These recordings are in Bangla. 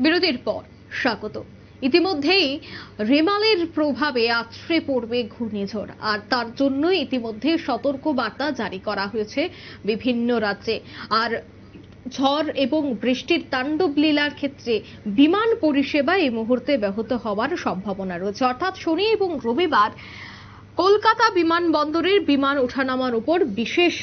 বিরতির পর স্বাগত। ইতিমধ্যেই রেমালের প্রভাবে আছড়ে পড়বে ঘূর্ণিঝড়, আর তার জন্য ইতিমধ্যে সতর্ক বার্তা জারি করা হয়েছে বিভিন্ন রাজ্যে। আর ঝড় এবং বৃষ্টির তাণ্ডব লীলার ক্ষেত্রে বিমান পরিষেবা এই মুহূর্তে ব্যাহত হওয়ার সম্ভাবনা রয়েছে। অর্থাৎ শনি এবং রবিবার কলকাতা বিমানবন্দরের বিমান ওঠানামার উপর বিশেষ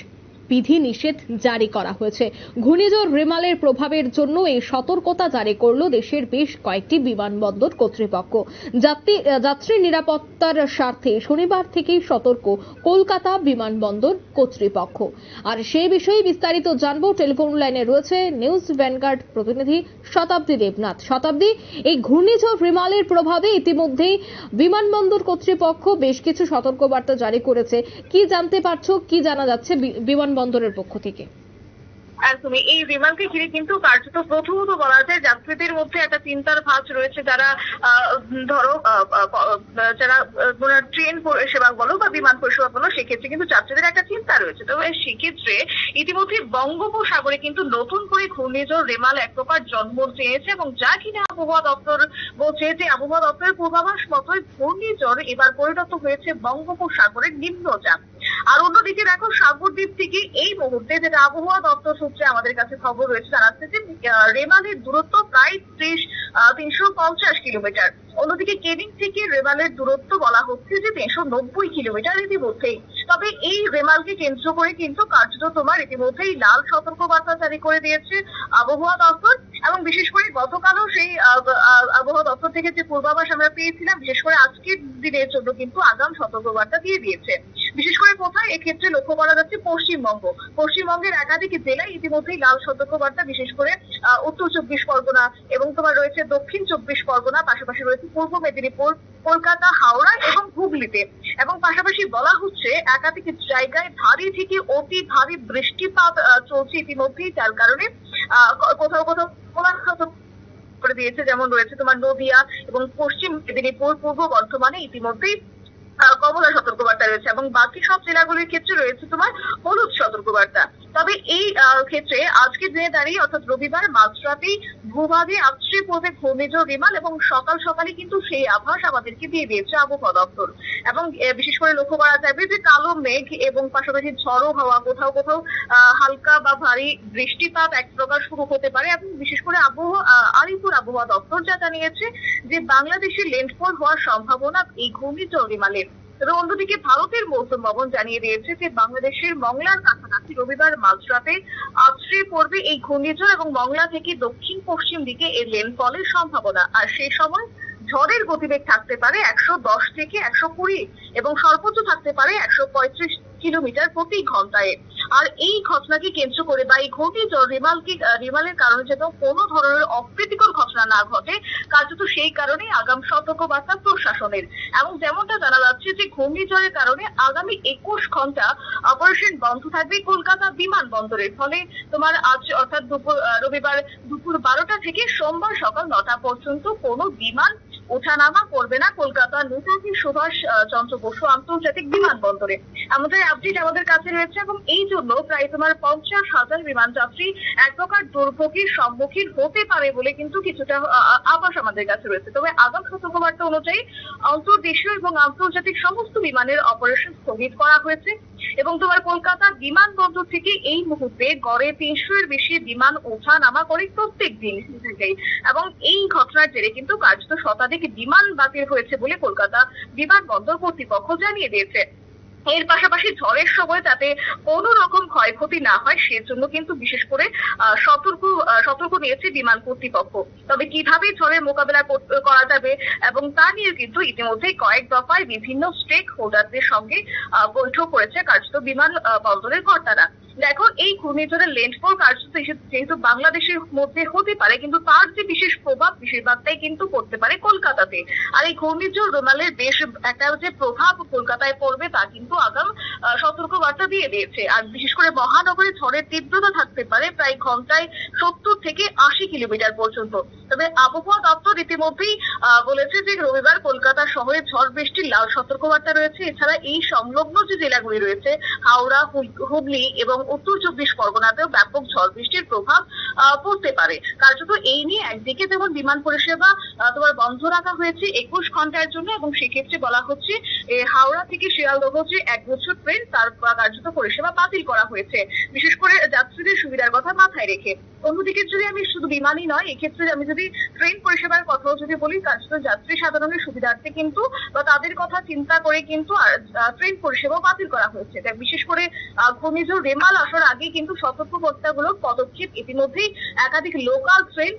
বিধিনিষেধ জারি করা হয়েছে। ঘূর্ণিঝড় রেমালের প্রভাবের জন্য এই সতর্কতা জারি করলো দেশের বেশ কয়েকটি বিমানবন্দর কর্তৃপক্ষ। যাত্রী নিরাপত্তার স্বার্থে শনিবার থেকেই সতর্ক কলকাতা বিমানবন্দর কর্তৃপক্ষ। আর সেই বিষয়ে বিস্তারিত জানবো, টেলিফোন লাইনে রয়েছে নিউজ ভ্যানগার্ড প্রতিনিধি শতাব্দী দেবনাথ। শতাব্দী, এই ঘূর্ণিঝড় রেমালের প্রভাবে ইতিমধ্যেই বিমানবন্দর কর্তৃপক্ষ বেশ কিছু সতর্কবার্তা জারি করেছে। কি জানতে পারছো, কি জানা যাচ্ছে বিমানবন্দরের পক্ষ থেকে? একদমই, এই বিমানকে ঘিরে কিন্তু কার্যত প্রথমত বলা যায় যাত্রীদের মধ্যে একটা চিন্তার ভাঁজ রয়েছে। যারা ধরো যারা ট্রেন পরিষেবা বলো বা বিমান পরিষেবা বলো, সেক্ষেত্রে কিন্তু যাত্রীদের একটা চিন্তা রয়েছে। তবে সেক্ষেত্রে ইতিমধ্যে বঙ্গোপসাগরে কিন্তু নতুন করে ঘূর্ণিঝড় রেমাল এক প্রকার জন্ম চেয়েছে, এবং যা কিনা আবহাওয়া দপ্তর বলছে যে আবহাওয়া দপ্তরের পূর্বাভাস মতোই ঘূর্ণিঝড় এবার পরিণত হয়েছে বঙ্গোপসাগরের নিম্নচাপ। আর অন্যদিকে দেখো, সাগরদ্বীপ থেকে এই মুহূর্তে যেটা আবহাওয়া দপ্তর সূত্রে আমাদের কাছে খবর রয়েছে, জানাচ্ছে যে রেমালের দূরত্ব প্রায় 350 কিলোমিটার। অন্যদিকে কেনিং থেকে রেমালের দূরত্ব বলা হচ্ছে যে 390 কিলোমিটার ইতিমধ্যেই। তবে এই রেমালকে কেন্দ্র করে কিন্তু কার্যত ইতিমধ্যেই লাল সতর্কবার্তা জারি করে দিয়েছে আবহাওয়া দপ্তর, এবং বিশেষ করে গতকালও সেই আবহাওয়া দপ্তর থেকে যে পূর্বাভাস আমরা পেয়েছিলাম, বিশেষ করে আজকের দিনের জন্য কিন্তু আগাম সতর্কবার্তা দিয়ে দিয়েছে। বিশেষ করে কোথায় এক্ষেত্রে লক্ষ্য করা যাচ্ছে, পশ্চিমবঙ্গের একাধিক জেলায় ইতিমধ্যেই লাল সতর্কবার্তা, বিশেষ করে উত্তর 24 পরগনা এবং রয়েছে দক্ষিণ 24 পরগনা, পাশাপাশি রয়েছে পূর্ব মেদিনীপুর, কলকাতা, হাওড়া এবং হুগলিতে। এবং পাশাপাশি বলা হচ্ছে একাধিক জায়গায় ভারী থেকে অতি ভারী বৃষ্টিপাত চলছে ইতিমধ্যেই, যার কারণে কোথাও কোথাও করে দিয়েছে। যেমন রয়েছে নদিয়া এবং পশ্চিম মেদিনীপুর, পূর্ব বর্ধমানে ইতিমধ্যেই কমলা সতর্কবার্তা রয়েছে, এবং বাকি সব জেলাগুলির ক্ষেত্রে রয়েছে হলুদ সতর্কবার্তা। তবে এই ক্ষেত্রে আজকের দিনে দাঁড়িয়ে অর্থাৎ রবিবার মাঝরাতেই ভূভাগে আছড়ে পড়বে ঘূর্ণিঝড় রেমাল, এবং সকাল সকালে কিন্তু সেই আভাস আমাদেরকে দিয়ে দিয়েছে আবহাওয়া দপ্তর। এবং বিশেষ করে লক্ষ্য করা যাবে যে কালো মেঘ এবং পাশাপাশি ঝড়ো হাওয়া, কোথাও কোথাও হালকা বা ভারী বৃষ্টিপাত এক প্রকার শুরু হতে পারে। এবং বিশেষ করে আলিপুর আবহাওয়া দপ্তর যা জানিয়েছে যে বাংলাদেশে ল্যান্ডফল হওয়ার সম্ভাবনা এই ঘূর্ণিঝড় রেমালের। তবে অন্যদিকে ভারতের মৌসুম ভবন জানিয়ে দিয়েছে যে বাংলাদেশের মংলার কাছাকাছি রবিবার মাঝরাতে আছড়ে পড়বে এই ঘূর্ণিঝড়, এবং মংলা থেকে দক্ষিণ পশ্চিম দিকে এর ল্যান্ডফলের সম্ভাবনা। আর সেই সময় ঝড়ের গতিবেগ থাকতে পারে 110 থেকে 120, এবং সর্বোচ্চ থাকতে পারে 135 কিলোমিটার প্রতি ঘন্টায়। আর এই ঘটনাকে কেন্দ্র করে বা এই ঘূর্ণিঝড় রেমালের কারণে যেন কোনো ধরনের অপ্রীতিকর ঘটনা না ঘটে, কার্যত সেই কারণে আগাম সতর্কবার্তা প্রশাসনের। এবং যেমনটা জানা যাচ্ছে যে ঘূর্ণিঝড়ের কারণে আগামী 21 ঘন্টা অপারেশন বন্ধ থাকবে কলকাতা বিমানবন্দরের। ফলে আজ অর্থাৎ রবিবার দুপুর 12টা থেকে সোমবার সকাল 9টা পর্যন্ত কোনো বিমান ওঠানামা করবে না কলকাতা নেতাজি সুভাষ চন্দ্র বসু আন্তর্জাতিক বিমানবন্দরে। আমাদের আপডেট আমাদের কাছে রয়েছে, এবং এই জন্য প্রায় 50,000 বিমান যাত্রী এক প্রকার দুর্ভোগের সম্মুখীন হতে পারে বলে কিন্তু কিছুটা আভাস আমাদের কাছে রয়েছে। তবে আগাম সতর্কবার্তা অনুযায়ী অন্তর্দেশীয় এবং আন্তর্জাতিক সমস্ত বিমানের অপারেশন স্থগিত করা হয়েছে, এবং কলকাতা বিমানবন্দর থেকে এই মুহূর্তে গড়ে 300 এর বেশি বিমান ওঠা নামা করে প্রত্যেক দিন। এবং এই ঘটনার জেরে কিন্তু কার্যত শতাধিক বিমান বাতিল হয়েছে বলে কলকাতা বিমানবন্দর কর্তৃপক্ষ জানিয়ে দিয়েছে। এর পাশাপাশি ঝড়ের সময় যাতে কোনো রকম ক্ষয়ক্ষতি না হয় সেজন্য কিন্তু বিশেষ করে সতর্ক নিয়েছে বিমান কর্তৃপক্ষ। তবে কিভাবে ঝড়ের মোকাবেলা করা যাবে এবং তা নিয়ে কিন্তু ইতিমধ্যেই কয়েক দফায় বিভিন্ন স্টেক হোল্ডারদের সঙ্গে বৈঠক করেছে কার্যত বিমান বন্দরের কর্তারা। দেখো, এই ঘূর্ণিঝড়ের ল্যান্ডফল কার্যত যেহেতু বাংলাদেশের মধ্যে হতে পারে, কিন্তু তার যে বিশেষ প্রভাব বেশিরভাগটাই কিন্তু পড়তে পারে কলকাতাতে। আর এই ঘূর্ণিঝড় রেমালের বেশ একটা যে প্রভাব কলকাতায় পড়বে তা কিন্তু কিন্তু আগাম সতর্ক বার্তা দিয়ে দিয়েছে। আর বিশেষ করে মহানগরে ঝড়ের তীব্রতা থাকতে পারে প্রায় ঘন্টায় 70 থেকে 80 কিলোমিটার পর্যন্ত। তবে আবহাওয়া দপ্তর ইতিমধ্যেই বলেছে যে রবিবার কলকাতা শহরে ঝড় বৃষ্টির লাল সতর্কবার্তা রয়েছে। এছাড়া এই সংলগ্ন যে জেলাগুলি রয়েছে হাওড়া, হুগলি এবং উত্তর 24 পরগনাতেও ব্যাপক ঝড় বৃষ্টির প্রভাব পড়তে পারে। কার্যত এই নিয়ে একদিকে যেমন বিমান পরিষেবা তোমার বন্ধ রাখা হয়েছে 21 ঘন্টার জন্য, এবং সেক্ষেত্রে বলা হচ্ছে হাওড়া থেকে শিয়ালদহ যে একগুচ্ছ ট্রেন তার কার্যত পরিষেবা বাতিল করা হয়েছে, বিশেষ করে যাত্রীদের সুবিধার কথা মাথায় রেখে। অন্যদিকে যদি আমি শুধু বিমানই নয়, এক্ষেত্রে আমি যদি ট্রেন পরিষেবার কথাও যদি বলি, কার্যত যাত্রী সাধারণের সুবিধার্থে কিন্তু বা তাদের কথা চিন্তা করে কিন্তু ট্রেন পরিষেবা বাতিল করা হয়েছে। তাই বিশেষ করে ঘূর্ণিঝড় রেমাল আসার আগে কিন্তু সতর্কবার্তামূলক পদক্ষেপ ইতিমধ্যেই একাধিক লোকাল ট্রেন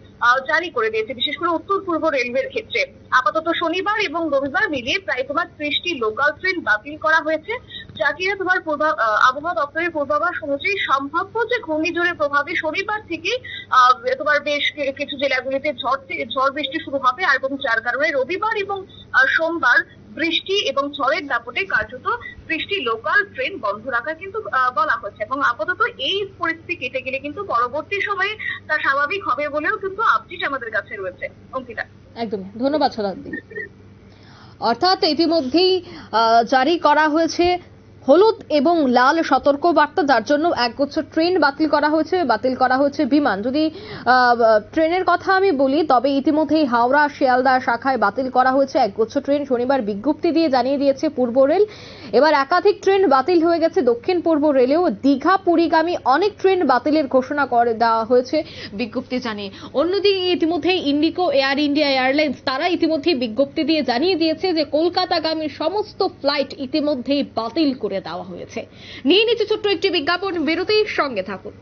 জারি করে দিয়েছে, বিশেষ করে উত্তর পূর্ব রেলওয়ের ক্ষেত্রে। আপাতত শনিবার এবং রবিবার মিলিয়ে প্রায় তোমার 30টি লোকাল ট্রেন বাতিল করা হয়েছে, যা কিনা তোমার আবহাওয়া দপ্তরের পূর্বাভাস অনুযায়ী সম্ভাব্য যে ঘূর্ণিঝড়ের প্রভাবে শনিবার থেকে তোমার বেশ কিছু জেলাগুলিতে ঝড় বৃষ্টি শুরু হবে, আর এবং যার কারণে রবিবার এবং সোমবার বৃষ্টি এবং ঝড়ের দাপটে কার্যত 30টি লোকাল ট্রেন বন্ধ রাখা কিন্তু বলা হচ্ছে। এবং আপাতত এই পরিস্থিতি কেটে গেলে কিন্তু পরবর্তী সময়ে তা স্বাভাবিক হবে বলেও কিন্তু আপডেট আমাদের কাছে রয়েছে। অঙ্কিতা, একদম ধন্যবাদ শতাব্দী। অর্থাৎ ইতিমধ্যেই জারি করা হয়েছে হলুদ এবং লাল সতর্ক বার্তা, যার জন্য একগুচ্ছ ট্রেন বাতিল করা হয়েছে বিমান। যদি ট্রেনের কথা আমি বলি, তবে ইতিমধ্যেই হাওড়া শিয়ালদা শাখায় বাতিল করা হয়েছে একগুচ্ছ ট্রেন। শনিবার বিজ্ঞপ্তি দিয়ে জানিয়ে দিয়েছে পূর্ব রেল। এবার একাধিক ট্রেন বাতিল হয়ে গেছে দক্ষিণ পূর্ব রেলেও। দীঘা পুরীগামী অনেক ট্রেন বাতিলের ঘোষণা করে দেওয়া হয়েছে বিজ্ঞপ্তি জানিয়ে। অন্যদিকে ইতিমধ্যেই ইন্ডিগো, এয়ার ইন্ডিয়া এয়ারলাইন্স তারা ইতিমধ্যেই বিজ্ঞপ্তি দিয়ে জানিয়ে দিয়েছে যে কলকাতাগামী সমস্ত ফ্লাইট ইতিমধ্যেই বাতিল করে দেওয়া হয়েছে। নিয়ে নিচ্ছে ছোট্ট একটি বিজ্ঞাপন বিরতির সঙ্গে থাকুন।